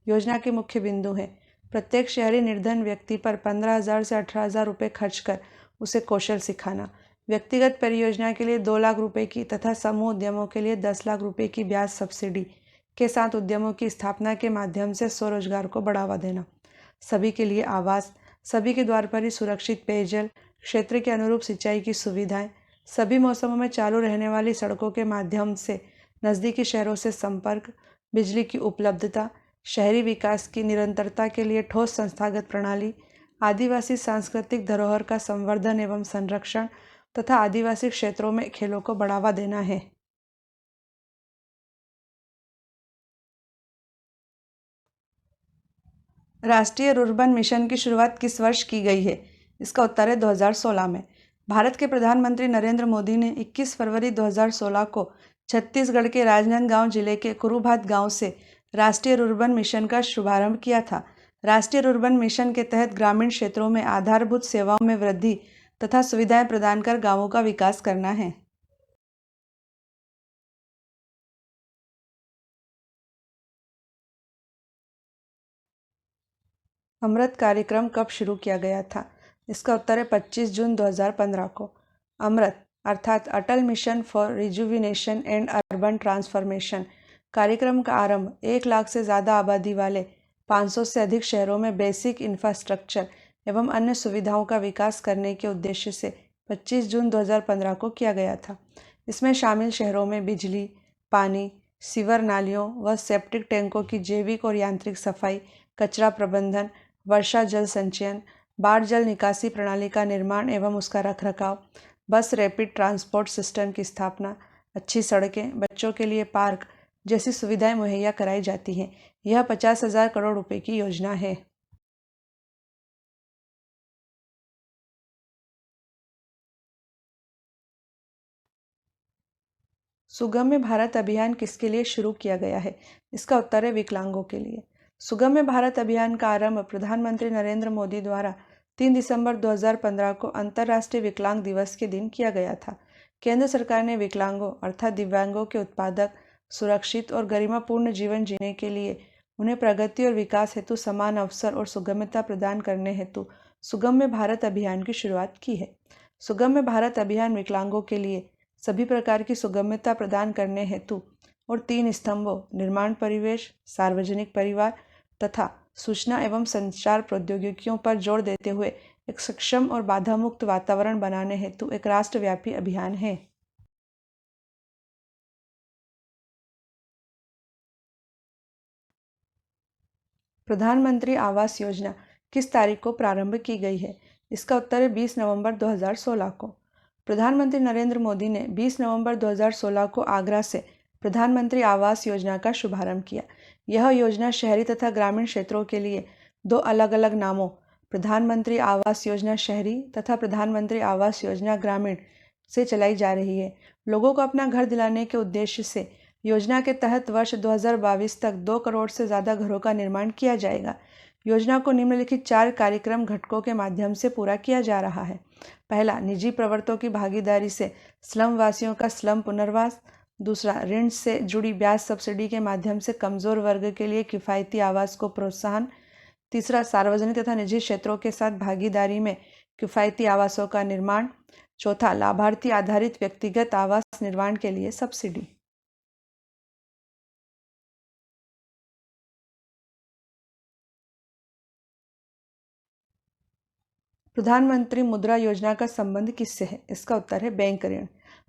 S1: योजना के मुख्य बिंदु हैं: प्रत्येक शहरी निर्धन व्यक्ति पर 15,000 से 18,000 रुपये खर्च कर उसे कौशल सिखाना, व्यक्तिगत परियोजना के लिए 2 लाख रुपए की तथा समूह उद्यमों के लिए 10 लाख रुपए की ब्याज सब्सिडी के साथ उद्यमों की स्थापना के माध्यम से स्वरोजगार को बढ़ावा देना, सभी के लिए आवास, सभी के द्वार पर ही सुरक्षित पेयजल, क्षेत्र के अनुरूप सिंचाई की सुविधाएं, सभी मौसमों में चालू रहने वाली सड़कों के माध्यम से नज़दीकी शहरों से संपर्क, बिजली की उपलब्धता, शहरी विकास की निरंतरता के लिए ठोस संस्थागत प्रणाली, आदिवासी सांस्कृतिक धरोहर का संवर्धन एवं संरक्षण तथा आदिवासी क्षेत्रों में खेलों को बढ़ावा देना है। राष्ट्रीय रुर्बन मिशन की शुरुआत किस वर्ष की गई है? इसका उत्तर है 2016 में। भारत के प्रधानमंत्री नरेंद्र मोदी ने 21 फरवरी 2016 को छत्तीसगढ़ के राजनांदगांव जिले के कुरुभात गांव से राष्ट्रीय रुर्बन मिशन का शुभारंभ किया था। राष्ट्रीय रुर्बन मिशन के तहत ग्रामीण क्षेत्रों में आधारभूत सेवाओं में वृद्धि तथा सुविधाएं प्रदान कर गांवों का विकास करना है। अमृत कार्यक्रम कब शुरू किया गया था? इसका उत्तर है 25 जून 2015 को। अमृत अर्थात Atal mission for rejuvenation and urban transformation कार्यक्रम का आरंभ 1 लाख से ज़्यादा आबादी वाले 500 से अधिक शहरों में बेसिक इंफ्रास्ट्रक्चर एवं अन्य सुविधाओं का विकास करने के उद्देश्य से 25 जून 2015 को किया गया था। इसमें शामिल शहरों में बिजली, पानी, सीवर नालियों व सेप्टिक टैंकों की जैविक और यांत्रिक सफाई, कचरा प्रबंधन, वर्षा जल संचयन, बाढ़ जल निकासी प्रणाली का निर्माण एवं उसका रखरखाव, बस रैपिड ट्रांसपोर्ट सिस्टम की स्थापना, अच्छी सड़कें, बच्चों के लिए पार्क जैसी सुविधाएं मुहैया कराई जाती हैं। यह 50,000 करोड़ रुपए की योजना है। सुगम्य भारत अभियान किसके लिए शुरू किया गया है? इसका उत्तर है विकलांगों के लिए। सुगम्य भारत अभियान का आरंभ प्रधानमंत्री नरेंद्र मोदी द्वारा 3 दिसंबर 2015 को अंतर्राष्ट्रीय विकलांग दिवस के दिन किया गया था। केंद्र सरकार ने विकलांगों अर्थात दिव्यांगों के उत्पादक, सुरक्षित और गरिमापूर्ण जीवन जीने के लिए उन्हें प्रगति और विकास हेतु समान अवसर और सुगम्यता प्रदान करने हेतु सुगम्य भारत अभियान की शुरुआत की है। सुगम्य भारत अभियान विकलांगों के लिए सभी प्रकार की सुगम्यता प्रदान करने हेतु और 3 स्तंभों निर्माण परिवेश, सार्वजनिक परिवार तथा सूचना एवं संचार प्रौद्योगिकियों पर जोर देते हुए एक सक्षम और बाधा मुक्त वातावरण बनाने हेतु एक राष्ट्रव्यापी अभियान है। प्रधानमंत्री आवास योजना किस तारीख को प्रारंभ की गई है? इसका उत्तर है 20 नवंबर 2016 को। प्रधानमंत्री नरेंद्र मोदी ने 20 नवंबर 2016 को आगरा से प्रधानमंत्री आवास योजना का शुभारंभ किया। यह योजना शहरी तथा ग्रामीण क्षेत्रों के लिए 2 अलग अलग नामों प्रधानमंत्री आवास योजना शहरी तथा प्रधानमंत्री आवास योजना ग्रामीण से चलाई जा रही है। लोगों को अपना घर दिलाने के उद्देश्य से योजना के तहत वर्ष 2022 तक 2 करोड़ से ज़्यादा घरों का निर्माण किया जाएगा। योजना को निम्नलिखित 4 कार्यक्रम घटकों के माध्यम से पूरा किया जा रहा है। पहला, निजी प्रवर्तकों की भागीदारी से स्लम वासियों का स्लम पुनर्वास। दूसरा, ऋण से जुड़ी ब्याज सब्सिडी के माध्यम से कमजोर वर्ग के लिए किफ़ायती आवास को प्रोत्साहन। तीसरा, सार्वजनिक तथा निजी क्षेत्रों के साथ भागीदारी में किफ़ायती आवासों का निर्माण। चौथा, लाभार्थी आधारित व्यक्तिगत आवास निर्माण के लिए सब्सिडी। प्रधानमंत्री मुद्रा योजना का संबंध किससे है? इसका उत्तर है बैंक ऋण।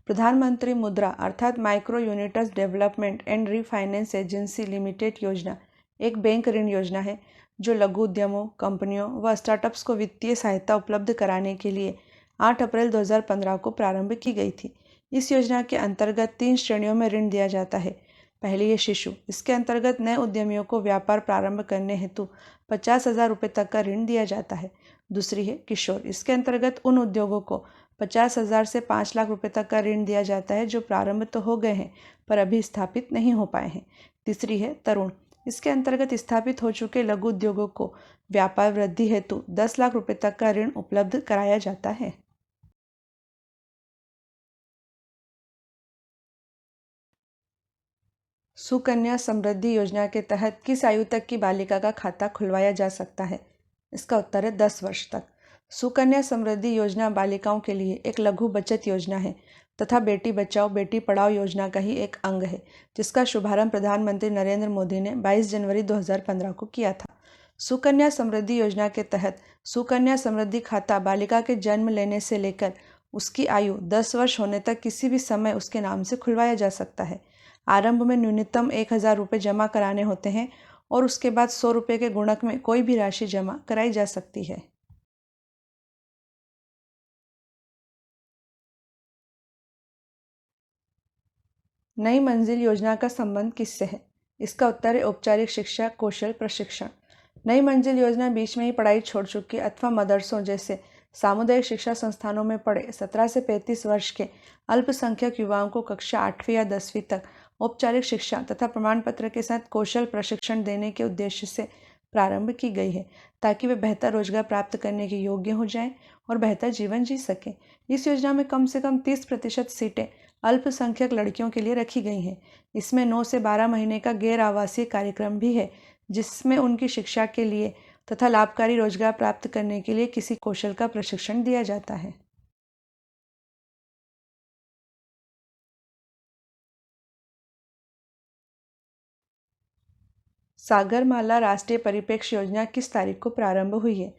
S1: प्रधानमंत्री मुद्रा अर्थात micro units development and refinance agency limited योजना एक बैंक ऋण योजना है जो लघु उद्यमों, कंपनियों व स्टार्टअप्स को वित्तीय सहायता उपलब्ध कराने के लिए 8 अप्रैल 2015 को प्रारंभ की गई थी। इस योजना के अंतर्गत 3 श्रेणियों में ऋण दिया जाता है। पहली है शिशु। इसके अंतर्गत नए उद्यमियों को व्यापार प्रारंभ करने हेतु 50,000 रुपये तक का ऋण दिया जाता है। दूसरी है किशोर। इसके अंतर्गत उन उद्योगों को 50,000 से 5 लाख रुपये तक का ऋण दिया जाता है जो प्रारंभ तो हो गए हैं पर अभी स्थापित नहीं हो पाए हैं। तीसरी है तरुण। इसके अंतर्गत स्थापित हो चुके लघु उद्योगों को व्यापार वृद्धि हेतु 10 लाख रुपये तक का ऋण उपलब्ध कराया जाता है। सुकन्या समृद्धि योजना के तहत किस आयु तक की बालिका का खाता खुलवाया जा सकता है? इसका उत्तर है 10 वर्ष तक। सुकन्या समृद्धि योजना बालिकाओं के लिए एक लघु बचत योजना है तथा बेटी बचाओ बेटी पढ़ाओ योजना का ही एक अंग है, जिसका शुभारंभ प्रधानमंत्री नरेंद्र मोदी ने 22 जनवरी 2015 को किया था। सुकन्या समृद्धि योजना के तहत सुकन्या समृद्धि खाता बालिका के जन्म लेने से लेकर उसकी आयु 10 वर्ष होने तक किसी भी समय उसके नाम से खुलवाया जा सकता है। आरंभ में न्यूनतम 1,000 रुपये जमा कराने होते हैं और उसके बाद 100 रुपये के गुणक में कोई भी राशि जमा कराई जा सकती है। नई मंजिल योजना का संबंध किससे है? इसका उत्तर है औपचारिक शिक्षा कौशल प्रशिक्षण। नई मंजिल योजना बीच में ही पढ़ाई छोड़ चुके अथवा मदरसों जैसे सामुदायिक शिक्षा संस्थानों में पढ़े 17 से 35 वर्ष के अल्पसंख्यक युवाओं को कक्षा 8वीं या 10वीं तक औपचारिक शिक्षा तथा प्रमाण पत्र के साथ कौशल प्रशिक्षण देने के उद्देश्य से प्रारंभ की गई है, ताकि वे बेहतर रोजगार प्राप्त करने के योग्य हो जाएं और बेहतर जीवन जी सकें। इस योजना में कम से कम 30% सीटें अल्पसंख्यक लड़कियों के लिए रखी गई हैं। इसमें 9 से 12 महीने का गैर आवासीय कार्यक्रम भी है, जिसमें उनकी शिक्षा के लिए तथा लाभकारी रोजगार प्राप्त करने के लिए किसी कौशल का प्रशिक्षण दिया जाता है। सागरमाला राष्ट्रीय परिप्रेक्ष्य योजना किस तारीख को प्रारंभ हुई है?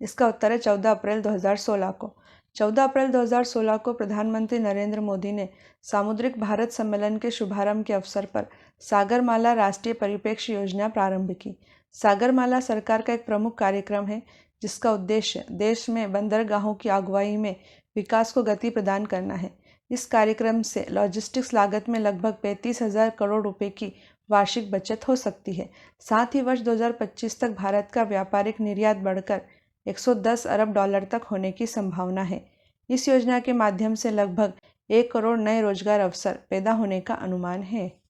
S1: इसका उत्तर है 14 अप्रैल 2016 को। 14 अप्रैल 2016 को प्रधानमंत्री नरेंद्र मोदी ने सामुद्रिक भारत सम्मेलन के शुभारंभ के अवसर पर सागरमाला राष्ट्रीय परिप्रेक्ष्य योजना प्रारंभ की। सागरमाला सरकार का एक प्रमुख कार्यक्रम है, जिसका उद्देश्य देश में बंदरगाहों की अगुवाई में विकास को गति प्रदान करना है। इस कार्यक्रम से लॉजिस्टिक्स लागत में लगभग 35,000 करोड़ रुपए की वार्षिक बचत हो सकती है। साथ ही वर्ष 2025 तक भारत का व्यापारिक निर्यात बढ़कर 110 अरब डॉलर तक होने की संभावना है। इस योजना के माध्यम से लगभग 1 करोड़ नए रोजगार अवसर पैदा होने का अनुमान है।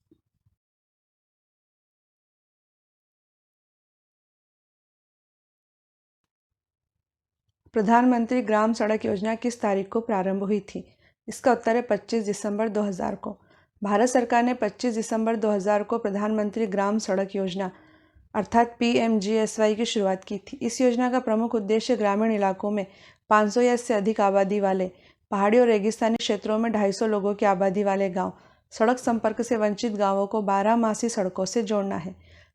S1: प्रधानमंत्री ग्राम सड़क योजना किस तारीख को प्रारंभ हुई थी? इसका उत्तर है 25 दिसंबर 2000 को। भारत सरकार ने 25 दिसंबर 2000 को प्रधानमंत्री ग्राम सड़क योजना अर्थात PMGSY की शुरुआत की थी। इस योजना का प्रमुख उद्देश्य ग्रामीण इलाकों में 500 या इससे अधिक आबादी वाले पहाड़ी और रेगिस्तानी क्षेत्रों में 250 लोगों की आबादी वाले गांव सड़क संपर्क से वंचित गांवों को 12 सड़कों से जोड़ना है।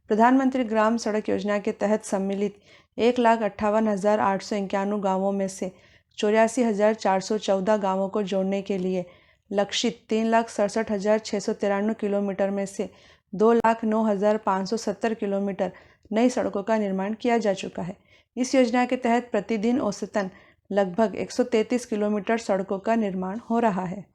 S1: प्रधानमंत्री ग्राम सड़क योजना के तहत सम्मिलित 1,58,891 गांवों में से 84,414 गांवों को जोड़ने के लिए लक्षित 3,67,693 किलोमीटर में से 2,09,570 किलोमीटर नई सड़कों का निर्माण किया जा चुका है। इस योजना के तहत प्रतिदिन औसतन लगभग 133 किलोमीटर सड़कों का निर्माण हो रहा है।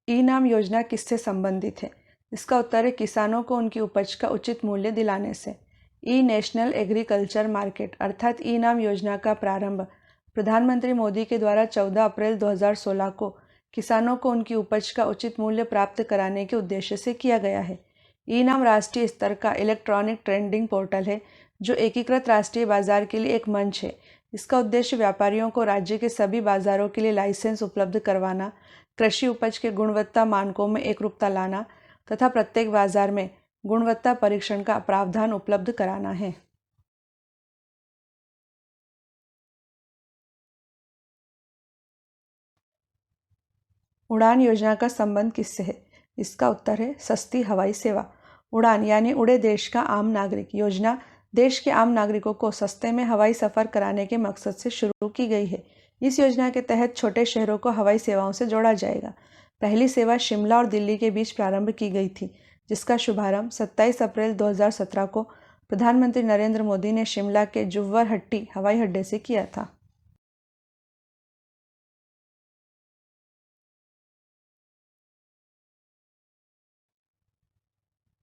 S1: ई नाम योजना किससे संबंधित है? इसका उत्तर है किसानों को उनकी उपज का उचित मूल्य दिलाने से। ई नेशनल एग्रीकल्चर मार्केट अर्थात ई नाम योजना का प्रारंभ प्रधानमंत्री मोदी के द्वारा 14 अप्रैल 2016 को किसानों को उनकी उपज का उचित मूल्य प्राप्त कराने के उद्देश्य से किया गया है। ई नाम राष्ट्रीय स्तर का इलेक्ट्रॉनिक ट्रेडिंग पोर्टल है, जो एकीकृत राष्ट्रीय बाजार के लिए एक मंच है। इसका उद्देश्य व्यापारियों को राज्य के सभी बाजारों के लिए लाइसेंस उपलब्ध करवाना, कृषि उपज के गुणवत्ता मानकों में एकरूपता लाना तथा प्रत्येक बाजार में गुणवत्ता परीक्षण का प्रावधान उपलब्ध कराना है। उड़ान योजना का संबंध किससे है? इसका उत्तर है सस्ती हवाई सेवा। उड़ान यानी उड़े देश का आम नागरिक योजना देश के आम नागरिकों को सस्ते में हवाई सफ़र कराने के मकसद से शुरू की गई है। इस योजना के तहत छोटे शहरों को हवाई सेवाओं से जोड़ा जाएगा। पहली सेवा शिमला और दिल्ली के बीच प्रारंभ की गई थी, जिसका शुभारंभ 27 अप्रैल 2017 को प्रधानमंत्री नरेंद्र मोदी ने शिमला के जुव्वरहट्टी हवाई अड्डे से किया था।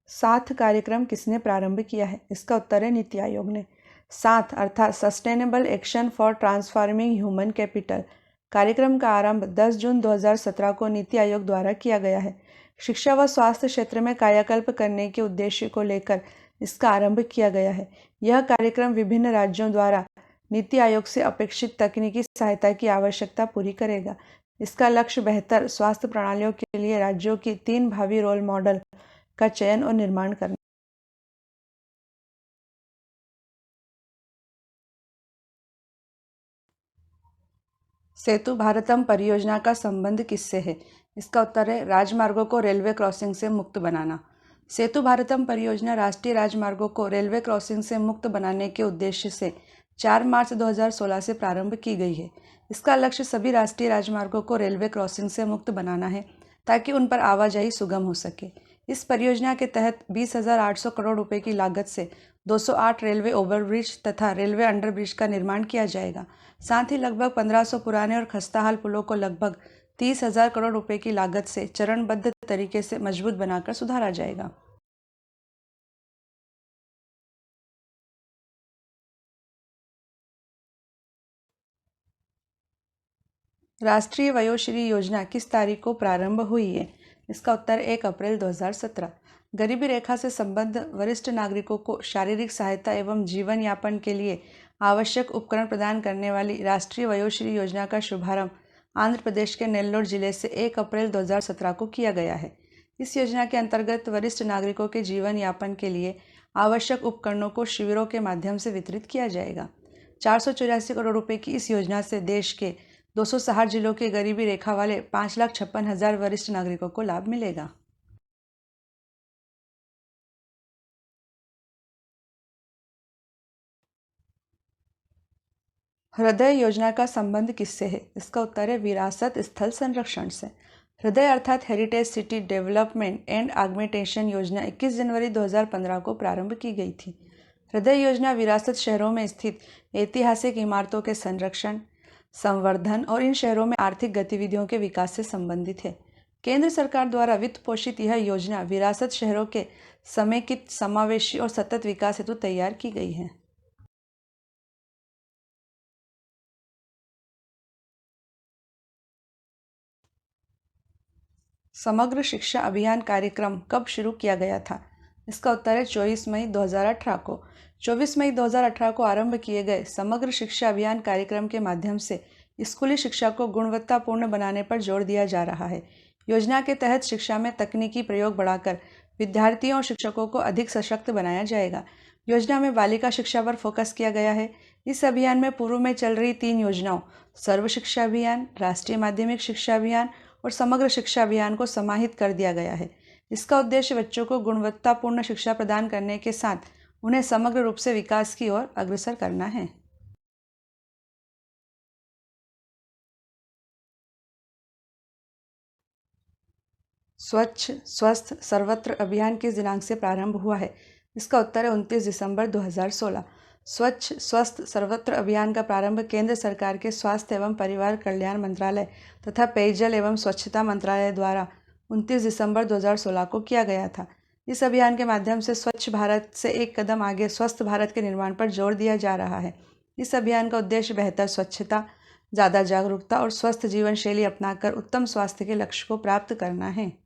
S1: साथ कार्यक्रम किसने प्रारंभ किया है? इसका उत्तर है नीति आयोग ने। साथ अर्थात sustainable action for transforming human capital कार्यक्रम का आरंभ 10 जून 2017 को नीति आयोग द्वारा किया गया है। शिक्षा व स्वास्थ्य क्षेत्र में कायाकल्प करने के उद्देश्य को लेकर इसका आरंभ किया गया है। यह कार्यक्रम विभिन्न राज्यों द्वारा नीति आयोग से अपेक्षित तकनीकी सहायता की आवश्यकता पूरी करेगा। इसका लक्ष्य बेहतर स्वास्थ्य प्रणालियों के लिए राज्यों की 3 भावी रोल मॉडल का चयन और निर्माण करना। सेतु भारतम परियोजना का संबंध किससे है? इसका उत्तर है राजमार्गों को रेलवे क्रॉसिंग से मुक्त बनाना। सेतु भारतम परियोजना राष्ट्रीय राजमार्गों को रेलवे क्रॉसिंग से मुक्त बनाने के उद्देश्य से 4 मार्च 2016 से प्रारंभ की गई है। इसका लक्ष्य सभी राष्ट्रीय राजमार्गों को रेलवे क्रॉसिंग से मुक्त बनाना है ताकि उन पर आवाजाही सुगम हो सके। इस परियोजना के तहत 20,800 करोड़ रुपए की लागत से 208 रेलवे ओवरब्रिज तथा रेलवे अंडरब्रिज का निर्माण किया जाएगा। साथ ही लगभग 1500 पुराने और खस्ताहाल पुलों को लगभग 30,000 करोड़ रुपए की लागत से चरणबद्ध तरीके से मजबूत बनाकर सुधारा जाएगा। राष्ट्रीय वयोश्री योजना किस तारीख को प्रारंभ हुई है? इसका उत्तर 1 अप्रैल 2017। गरीबी रेखा से संबद्ध वरिष्ठ नागरिकों को शारीरिक सहायता एवं जीवन यापन के लिए आवश्यक उपकरण प्रदान करने वाली राष्ट्रीय वयोश्री योजना का शुभारंभ आंध्र प्रदेश के नेल्लोर जिले से 1 अप्रैल 2017 को किया गया है। इस योजना के अंतर्गत वरिष्ठ नागरिकों के जीवन यापन के लिए आवश्यक उपकरणों को शिविरों के माध्यम से वितरित किया जाएगा। 484 करोड़ रुपए की इस योजना से देश के 260 जिलों के गरीबी रेखा वाले 5,56,000 वरिष्ठ नागरिकों को लाभ मिलेगा। हृदय योजना का संबंध किससे है? इसका उत्तर है विरासत स्थल संरक्षण से। हृदय अर्थात heritage city development and augmentation योजना 21 जनवरी 2015 को प्रारंभ की गई थी। हृदय योजना विरासत शहरों में स्थित ऐतिहासिक इमारतों के संरक्षण, संवर्धन और इन शहरों में आर्थिक गतिविधियों के विकास से संबंधित है। केंद्र सरकार द्वारा वित्त पोषित यह योजना विरासत शहरों के समेकित, समावेशी और सतत विकास हेतु तैयार की गई है। समग्र शिक्षा अभियान कार्यक्रम कब शुरू किया गया था? इसका उत्तर है 24 मई 2018 को। 24 मई 2018 को आरंभ किए गए समग्र शिक्षा अभियान कार्यक्रम के माध्यम से स्कूली शिक्षा को गुणवत्तापूर्ण बनाने पर जोर दिया जा रहा है। योजना के तहत शिक्षा में तकनीकी प्रयोग बढ़ाकर विद्यार्थियों और शिक्षकों को अधिक सशक्त बनाया जाएगा। योजना में बालिका शिक्षा पर फोकस किया गया है। इस अभियान में पूर्व में चल रही 3 योजनाओं सर्व शिक्षा अभियान, राष्ट्रीय माध्यमिक शिक्षा अभियान और समग्र शिक्षा अभियान को समाहित कर दिया गया है। इसका उद्देश्य बच्चों को गुणवत्तापूर्ण शिक्षा प्रदान करने के साथ उन्हें समग्र रूप से विकास की ओर अग्रसर करना है। स्वच्छ स्वस्थ सर्वत्र अभियान किस दिनांक से प्रारंभ हुआ है? इसका उत्तर है 29 दिसंबर 2016। स्वच्छ स्वस्थ सर्वत्र अभियान का प्रारंभ केंद्र सरकार के स्वास्थ्य एवं परिवार कल्याण मंत्रालय तथा पेयजल एवं स्वच्छता मंत्रालय द्वारा 29 दिसंबर 2016 को किया गया था। इस अभियान के माध्यम से स्वच्छ भारत से एक कदम आगे स्वस्थ भारत के निर्माण पर जोर दिया जा रहा है। इस अभियान का उद्देश्य बेहतर स्वच्छता, ज़्यादा जागरूकता और स्वस्थ जीवन शैली अपनाकर उत्तम स्वास्थ्य के लक्ष्य को प्राप्त करना है।